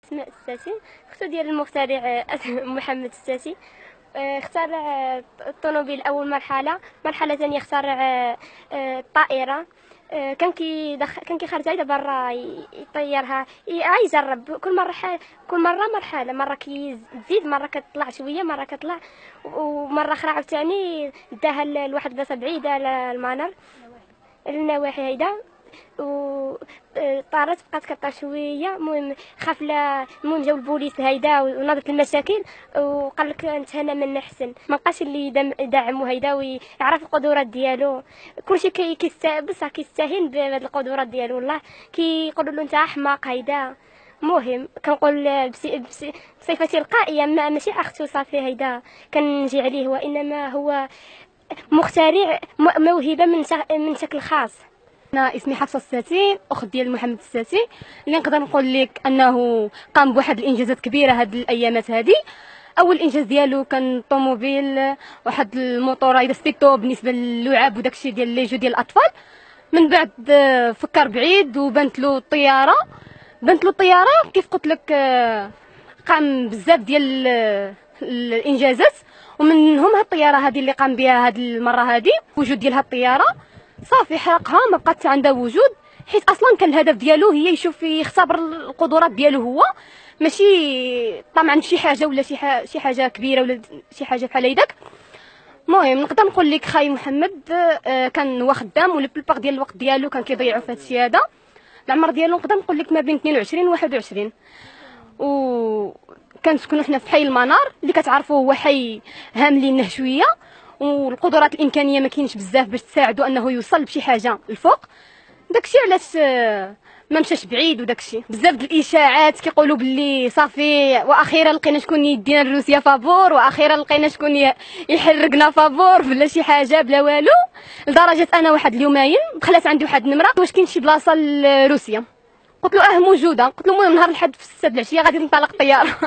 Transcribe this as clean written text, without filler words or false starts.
اسماء الساسي، اختو ديال المخترع محمد الساسي. اخترع الطوموبيل اول مرحله ثانيه اخترع الطائره. كان كيخرج على برا يطيرها، يجرب كل مره مرحله، مره كيزيد، مره كتطلع شويه، مره كتطلع، ومره اخرى عاوتاني داها لواحد البلاصه بعيده على المنار النواحي هيدا، و طارت بقات كطير شويه. المهم خاف المهم جاو البوليس هيدا وناضت المشاكل، وقال لك نتهنى من احسن، ما بقاش اللي يدعمو هيدا ويعرف القدرات ديالو. كلشي بصح كيستهين بهاد القدرات ديالو، والله كيقولوا له انت احمق هيدا. مهم كنقول بصفتي القائيه ماشي اختو صافي هيدا كنجي عليه، وانما هو مخترع موهبه من شكل خاص. انا اسمي حفصه الساسي، اخت ديال محمد الساسي، اللي نقدر نقول لك انه قام بواحد الانجازات كبيره هاد الايامات هادي. اول انجاز ديالو كان طوموبيل، واحد الموطوره اذا ستيكتو بالنسبه للعاب وداكشي ديال ليجو ديال الاطفال. من بعد فكر بعيد وبانت له الطياره. كيف قلت لك قام بزاف ديال الانجازات، ومنهم هاد الطياره هذه اللي قام بها هاد المره هذه. وجود ديال هاد الطياره صافي حرقها، ما بقات عندها وجود، حيت اصلا كان الهدف ديالو هي يختبر القدرات ديالو هو، ماشي طمعا شي حاجه ولا شي حاجه كبيره ولا شي حاجه بحال هيداك. المهم نقدر نقول لك خاي محمد كان هو خدام، ولا بلباغ ديال الوقت ديالو كان كيضيعو في هادشي هذا. العمر ديالو نقدر نقول لك ما بين 22 و 21. كنسكنوا حنا في حي المنار، اللي كتعرفوا هو حي هاملينه شويه، والقدرات الامكانيه ما كاينش بزاف باش تساعدو انه يوصل بشي حاجه الفوق. داكشي علاش ما مشاش بعيد. وداكشي بزاف د الاشاعات كيقولوا باللي صافي واخيرا لقينا شكون يدينا لروسيا فابور، واخيرا لقينا شكون يحرقنا فابور بلا شي حاجه بلا والو. لدرجه انا واحد اليومين دخلت عندي واحد النمره واش كاين شي بلاصه لروسيا، قلت له موجوده. قلت له المهم نهار الحد في 6 د العشيه غادي تنطلق الطياره